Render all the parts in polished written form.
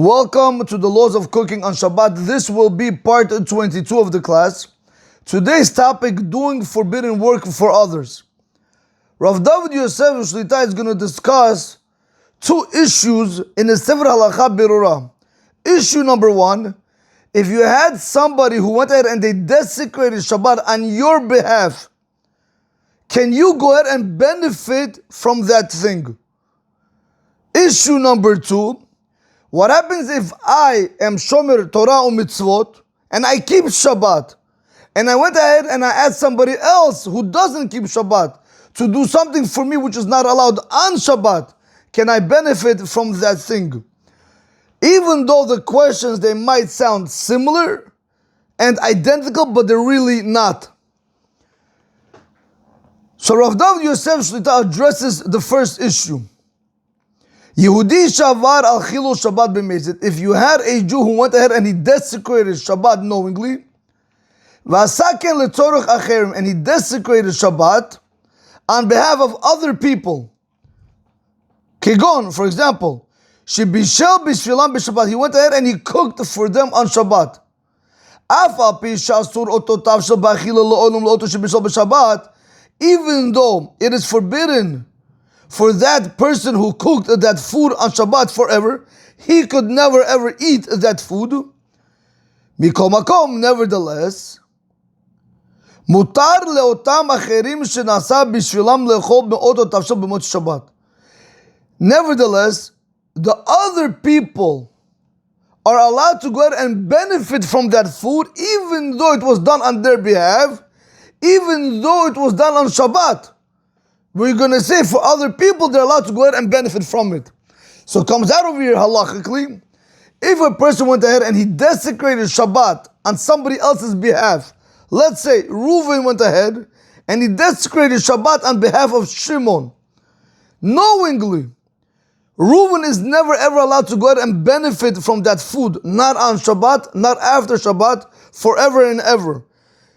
Welcome to the laws of cooking on Shabbat. This will be part 22 of the class. Today's topic, doing forbidden work for others. Rav David Yosef Shlita is going to discuss two issues in the Sefer Halacha Berurah. Issue number one, if you had somebody who went ahead and they desecrated Shabbat on your behalf, can you go ahead and benefit from that thing? Issue number two, what happens if I am Shomer Torah or Mitzvot and I keep Shabbat and I went ahead and I asked somebody else who doesn't keep Shabbat to do something for me which is not allowed on Shabbat? Can I benefit from that thing? Even though the questions, they might sound similar and identical, but they're really not. So Rav David Yosef Shlita addresses the first issue. Yehudi shavar al chilul Shabbat b'mezid. If you had a Jew who went ahead and he desecrated Shabbat knowingly, v'asaken letzorach acherim, and he desecrated Shabbat on behalf of other people. Kegon, for example, shebishel b'shvilam b'Shabbat. He went ahead and he cooked for them on Shabbat. Af al pi shasur ototav shel b'achila le'olam le'oto shebishel b'Shabbat. Even though it is forbidden for that person who cooked that food on Shabbat forever, he could never ever eat that food. Mikol makom, nevertheless, mutar leotam acherim shenasa bishvilam lechol me'ot tavshel b'mot Shabbat. Nevertheless, the other people are allowed to go ahead and benefit from that food, even though it was done on their behalf, even though it was done on Shabbat. We're going to say for other people, they're allowed to go ahead and benefit from it. So it comes out over here halachically, if a person went ahead and he desecrated Shabbat on somebody else's behalf, let's say Reuven went ahead and he desecrated Shabbat on behalf of Shimon, knowingly, Reuven is never ever allowed to go ahead and benefit from that food, not on Shabbat, not after Shabbat, forever and ever.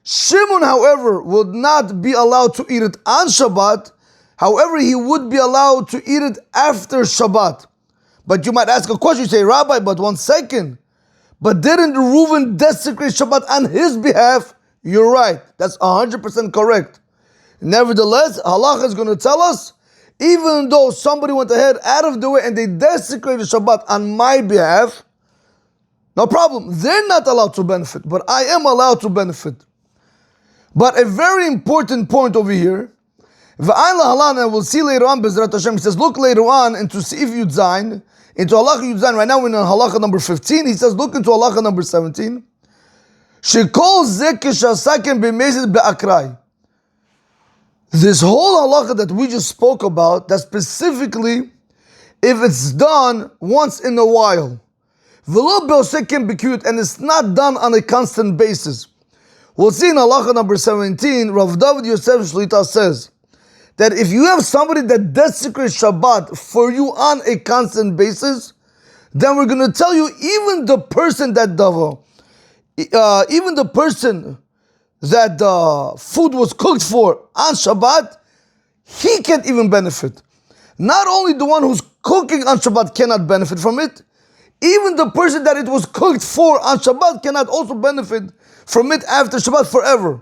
Shimon, however, would not be allowed to eat it on Shabbat. However, he would be allowed to eat it after Shabbat. But you might ask a question, you say, Rabbi, but 1 second. But didn't Reuven desecrate Shabbat on his behalf? You're right. That's 100% correct. Nevertheless, halacha is going to tell us, even though somebody went ahead out of the way and they desecrated Shabbat on my behalf, no problem. They're not allowed to benefit, but I am allowed to benefit. But a very important point over here, and we'll see later on, Bezrat Hashem, he says, look later on into Seif Yud Zayin, into halacha Yud Zayin. Right now we're in halacha number 15. He says, look into halacha number 17. Shekol ze keshasaken b'mezid be'akrai. This whole halacha that we just spoke about, that specifically, if it's done once in a while, v'lo be'oseken b'kiyut, and it's not done on a constant basis. We'll see in halacha number 17, Rav David Yosef Shlita says that if you have somebody that desecrates Shabbat for you on a constant basis, then we're going to tell you even the person that the food was cooked for on Shabbat, he can't even benefit. Not only the one who's cooking on Shabbat cannot benefit from it, even the person that it was cooked for on Shabbat cannot also benefit from it after Shabbat forever.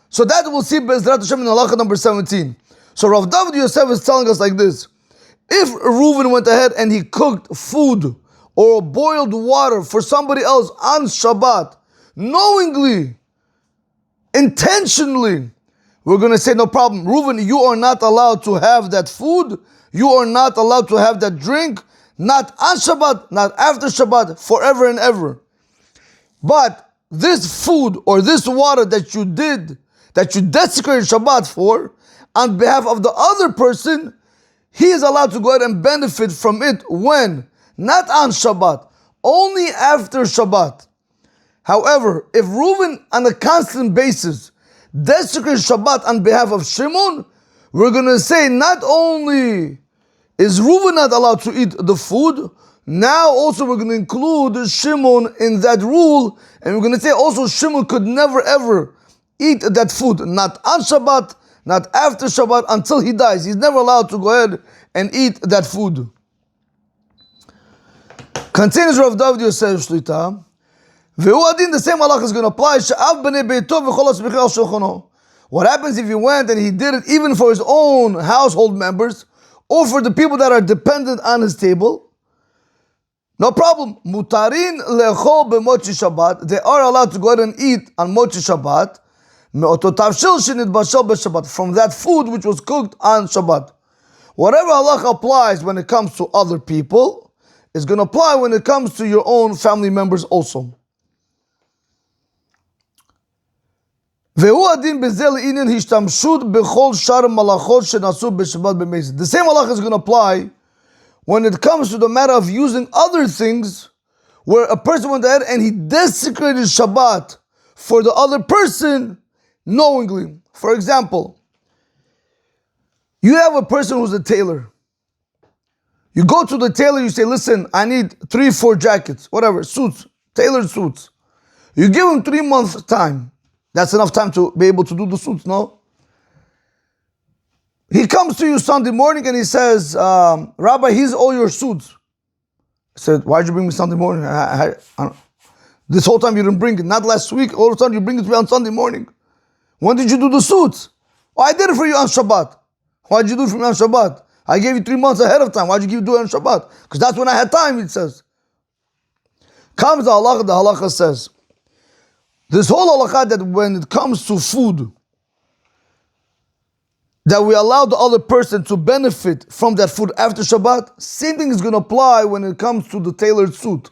So that we'll see Bezrat Hashem in halacha number 17. So Rav David Yosef is telling us like this: if Reuven went ahead and he cooked food or boiled water for somebody else on Shabbat, knowingly, intentionally, we're going to say no problem. Reuven, you are not allowed to have that food. You are not allowed to have that drink. Not on Shabbat, not after Shabbat, forever and ever. But this food or this water that you desecrated Shabbat for, on behalf of the other person, he is allowed to go ahead and benefit from it when? Not on Shabbat, only after Shabbat. However, if Reuven on a constant basis desecrates Shabbat on behalf of Shimon, we're going to say not only is Reuven not allowed to eat the food, now also we're going to include Shimon in that rule, and we're going to say also Shimon could never ever eat that food, not on Shabbat, not after Shabbat, until he dies. He's never allowed to go ahead and eat that food. Continues Rav David Yosef Shlita. Ve'u adin, the same halach is going to apply. She'av b'nei beito v'chol asmichei al shulchano. What happens if he went and he did it even for his own household members or for the people that are dependent on his table? No problem. Mutarin le'chol b'mochi Shabbat. They are allowed to go ahead and eat on mochi Shabbat. Me'oto tavshil shenitbashel b'Shabbat. From that food which was cooked on Shabbat. Whatever halach applies when it comes to other people is going to apply when it comes to your own family members also. The same halach is going to apply when it comes to the matter of using other things where a person went ahead and he desecrated Shabbat for the other person knowingly. For example, you have a person who's a tailor. You go to the tailor, you say, listen, I need 3-4 jackets, whatever, suits, tailored suits. You give him 3 months time. That's enough time to be able to do the suits, no? He comes to you Sunday morning and he says, Rabbi, here's all your suits. I said, why'd you bring me Sunday morning? This whole time you didn't bring it, not last week, all of a sudden you bring it to me on Sunday morning. When did you do the suits? Oh, I did it for you on Shabbat. Why'd you do it for me on Shabbat? I gave you 3 months ahead of time. Why'd you do it on Shabbat? Because that's when I had time, it says. Comes the halacha says, this whole halakha that when it comes to food, that we allow the other person to benefit from that food after Shabbat, same thing is going to apply when it comes to the tailored suit.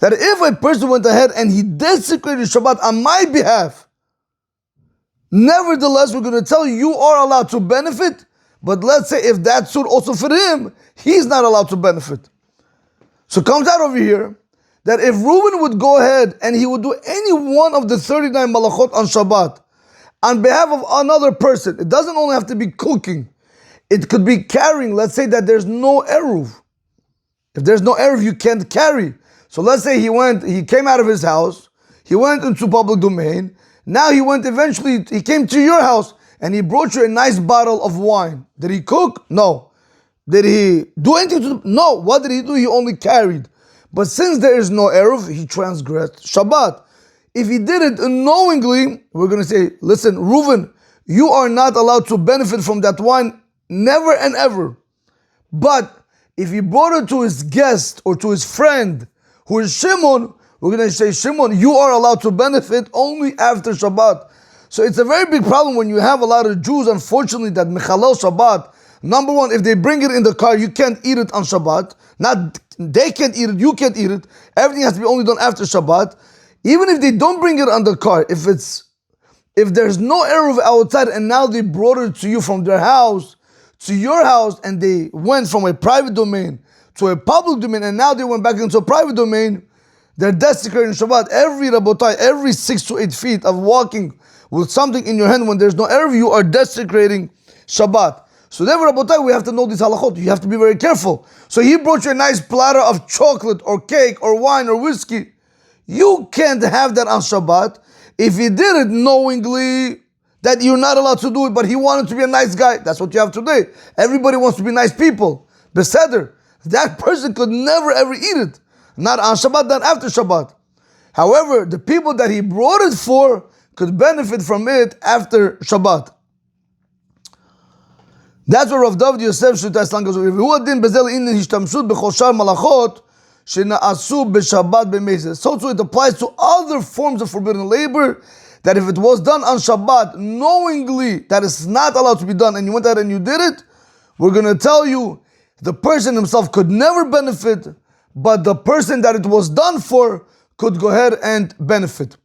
That if a person went ahead and he desecrated Shabbat on my behalf, nevertheless, we're going to tell you, you are allowed to benefit, but let's say if that suit also fit him, he's not allowed to benefit. So it comes out over here, that if Reuben would go ahead and he would do any one of the 39 malachot on Shabbat on behalf of another person, it doesn't only have to be cooking, it could be carrying. Let's say that there's no eruv. If there's no eruv, you can't carry. So let's say he came out of his house, he went into public domain, now he came to your house and he brought you a nice bottle of wine. Did he cook? No. Did he do anything? No. What did he do? He only carried. But since there is no eruv, he transgressed Shabbat. If he did it unknowingly, we're going to say, listen, Reuven, you are not allowed to benefit from that wine, never and ever. But if he brought it to his guest or to his friend, who is Shimon, we're going to say, Shimon, you are allowed to benefit only after Shabbat. So it's a very big problem when you have a lot of Jews, unfortunately, that mechalel Shabbat. Number one, if they bring it in the car, you can't eat it on Shabbat. Not they can't eat it, you can't eat it. Everything has to be only done after Shabbat. Even if they don't bring it on the car, if there's no eruv outside and now they brought it to you from their house to your house and they went from a private domain to a public domain and now they went back into a private domain, they're desecrating Shabbat. Every 6 to 8 feet of walking with something in your hand when there's no eruv, you are desecrating Shabbat. So therefore, Rabotai, we have to know these halachot. You have to be very careful. So he brought you a nice platter of chocolate or cake or wine or whiskey. You can't have that on Shabbat. If he did it knowingly, that you're not allowed to do it, but he wanted to be a nice guy. That's what you have today. Everybody wants to be nice people. Beseder. That person could never ever eat it. Not on Shabbat, not after Shabbat. However, the people that he brought it for could benefit from it after Shabbat. That's what Rav David Yosef Shlita Islam goes over. So it applies to other forms of forbidden labor, that if it was done on Shabbat knowingly that it's not allowed to be done and you went ahead and you did it, we're going to tell you the person himself could never benefit, but the person that it was done for could go ahead and benefit.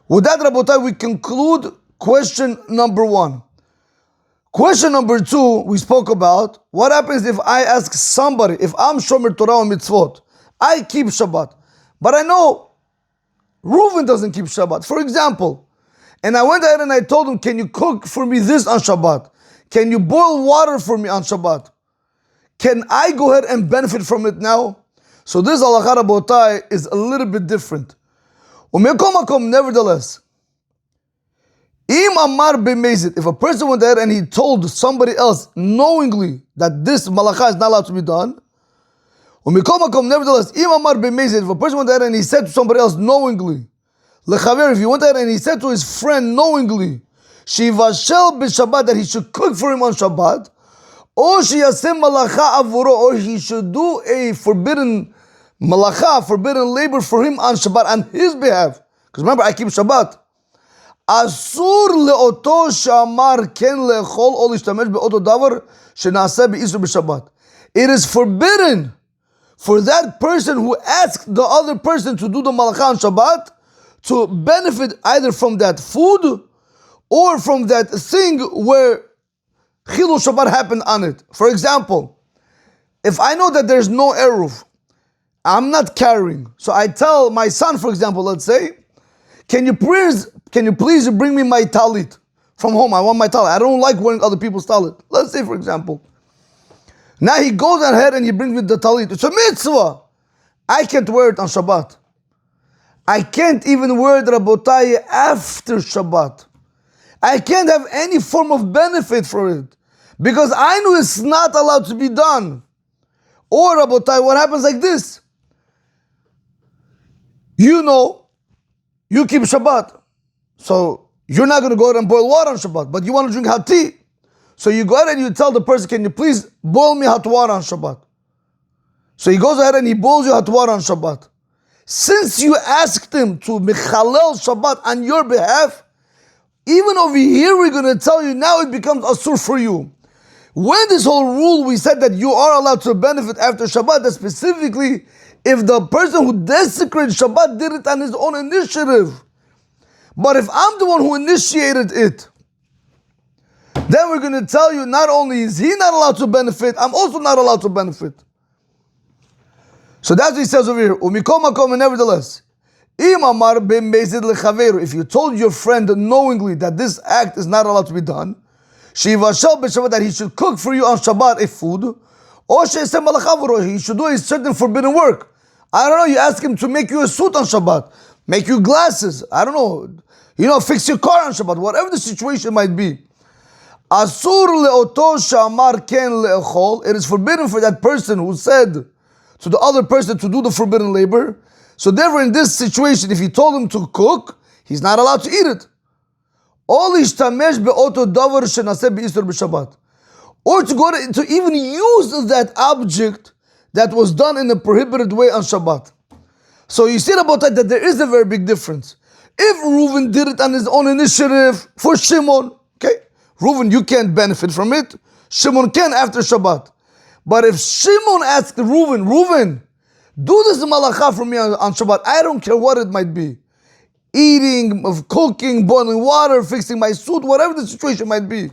With that, Rabotai, we conclude question number 1. Question number 2, we spoke about what happens if I ask somebody, if I'm Shomer Torah and Mitzvot, I keep Shabbat, but I know Reuven doesn't keep Shabbat, for example, and I went ahead and I told him, can you cook for me this on Shabbat? Can you boil water for me on Shabbat? Can I go ahead and benefit from it now? So this halakha Rabotai is a little bit different. Nevertheless, if a person went there and he told somebody else knowingly that this malakha is not allowed to be done, Nevertheless, if a person went ahead and he said to somebody else knowingly, if he went ahead and he said to his friend knowingly, Shivashel b'Shabbat, that he should cook for him on Shabbat, or he should do a forbidden malacha, forbidden labor for him on Shabbat on his behalf. Because remember, I keep Shabbat. Asur leoto shamar ken lechol ol ishtamesh beoto davar shenaseh be'isur b'Shabbat. It is forbidden for that person who asked the other person to do the malacha on Shabbat to benefit either from that food or from that thing where Chilul Shabbat happened on it. For example, if I know that there's no Eruv, I'm not carrying. So I tell my son, for example, let's say, can you please bring me my talit from home? I want my talit. I don't like wearing other people's talit. Let's say, for example. Now he goes ahead and he brings me the talit. It's a mitzvah. I can't wear it on Shabbat. I can't even wear it, Rabotai, after Shabbat. I can't have any form of benefit for it because I know it's not allowed to be done. Or, Rabotai, what happens like this? You know, you keep Shabbat. So you're not going to go ahead and boil water on Shabbat, but you want to drink hot tea. So you go ahead and you tell the person, can you please boil me hot water on Shabbat? So he goes ahead and he boils you hot water on Shabbat. Since you asked him to mechalel Shabbat on your behalf, even over here we're going to tell you now it becomes asur for you. When this whole rule we said that you are allowed to benefit after Shabbat, that specifically if the person who desecrated Shabbat did it on his own initiative. But if I'm the one who initiated it, then we're going to tell you not only is he not allowed to benefit, I'm also not allowed to benefit. So that's what he says over here. And nevertheless, if you told your friend knowingly that this act is not allowed to be done, that he should cook for you on Shabbat a food, or he should do a certain forbidden work. I don't know, you ask him to make you a suit on Shabbat, make you glasses, I don't know, fix your car on Shabbat, whatever the situation might be. Asur leoto shamar ken le'echol. It is forbidden for that person who said to the other person to do the forbidden labor. So therefore, in this situation, if he told him to cook, he's not allowed to eat it. Or to go to even use that object that was done in a prohibited way on Shabbat. So you see about that there is a very big difference. If Reuven did it on his own initiative for Shimon, okay, Reuven, you can't benefit from it. Shimon can after Shabbat. But if Shimon asked Reuven, do this malacha for me on Shabbat, I don't care what it might be. Eating, of cooking, boiling water, fixing my suit, whatever the situation might be.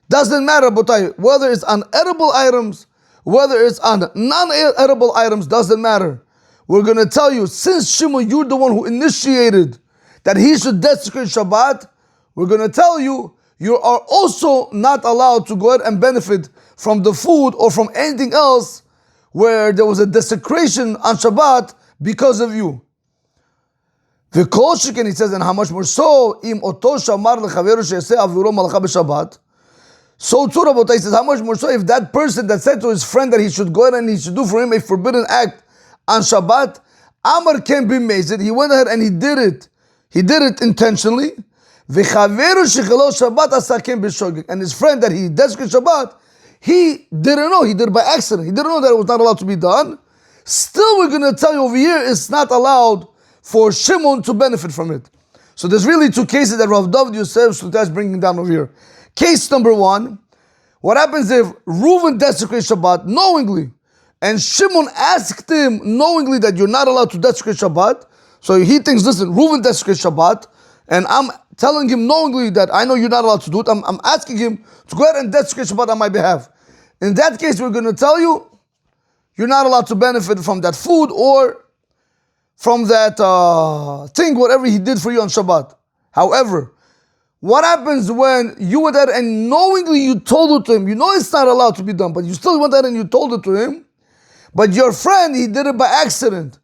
Doesn't matter, but whether it's on edible items, whether it's on non-edible items, doesn't matter. We're going to tell you, since Shimon, you're the one who initiated that he should desecrate Shabbat, we're going to tell you, you are also not allowed to go ahead and benefit from the food or from anything else where there was a desecration on Shabbat because of you. V'kol sheken, he says, and how much more so, im oto shamar lechaveru she'aseh avuro malacha b'Shabbat. So too, Rabotai, says, how much more so if that person that said to his friend that he should go ahead and he should do for him a forbidden act on Shabbat, Amar can be mazed. He went ahead and he did it. He did it intentionally. V'chaveru shechelo Shabbat asa ken b'shogeg. And his friend that he desecrated Shabbat, he didn't know. He did it by accident. He didn't know that it was not allowed to be done. Still, we're going to tell you over here, it's not allowed for Shimon to benefit from it. So there's really two cases that Rav David Yosef Shluta is bringing down over here. Case number one, what happens if Reuven desecrates Shabbat knowingly, and Shimon asked him knowingly that you're not allowed to desecrate Shabbat, so he thinks, listen, Reuven desecrates Shabbat, and I'm telling him knowingly that I know you're not allowed to do it, I'm asking him to go ahead and desecrate Shabbat on my behalf. In that case, we're going to tell you, you're not allowed to benefit from that food or from that thing, whatever he did for you on Shabbat. However, what happens when you went there and knowingly you told it to him? You know it's not allowed to be done, but you still went there and you told it to him. But your friend, he did it by accident.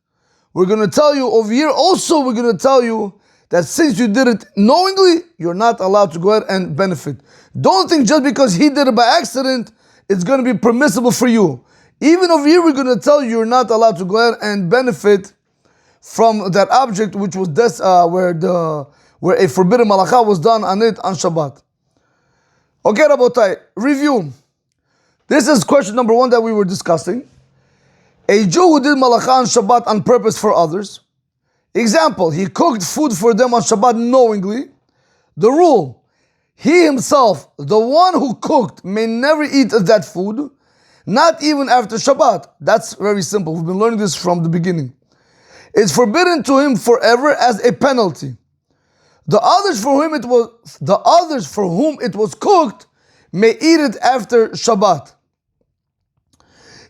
We're going to tell you over here also, we're going to tell you that since you did it knowingly, you're not allowed to go ahead and benefit. Don't think just because he did it by accident, it's going to be permissible for you. Even over here, we're going to tell you you're not allowed to go ahead and benefit from that object which was where a forbidden malacha was done on it on Shabbat. Okay, Rabotai, review. This is question number 1 that we were discussing. A Jew who did malacha on Shabbat on purpose for others. Example, he cooked food for them on Shabbat knowingly. The rule, he himself, the one who cooked, may never eat that food, not even after Shabbat. That's very simple. We've been learning this from the beginning. It's forbidden to him forever as a penalty. The others for whom it was cooked may eat it after Shabbat.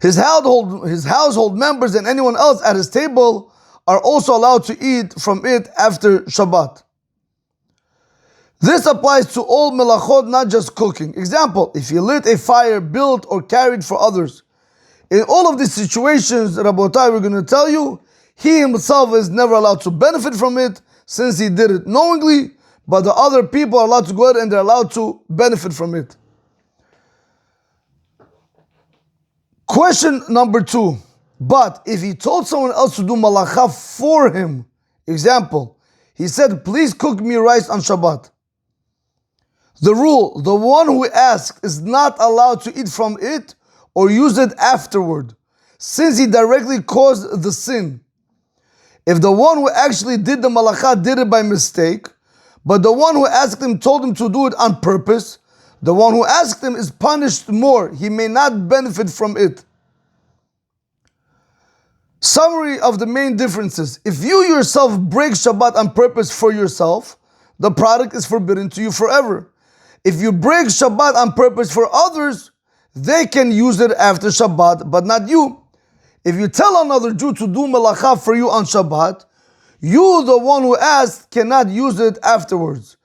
His household members and anyone else at his table are also allowed to eat from it after Shabbat. This applies to all melachot, not just cooking. Example, if he lit a fire, built or carried for others. In all of these situations, Rabotai, we're going to tell you, he himself is never allowed to benefit from it since he did it knowingly, but the other people are allowed to go ahead and they're allowed to benefit from it. Question number 2. But if he told someone else to do malacha for him, example, he said, please cook me rice on Shabbat. The rule, the one who asked is not allowed to eat from it or use it afterward, since he directly caused the sin. If the one who actually did the malacha did it by mistake, but the one who asked him told him to do it on purpose, the one who asked him is punished more. He may not benefit from it. Summary of the main differences. If you yourself break Shabbat on purpose for yourself, the product is forbidden to you forever. If you break Shabbat on purpose for others, they can use it after Shabbat, but not you. If you tell another Jew to do malacha for you on Shabbat, you, the one who asked, cannot use it afterwards.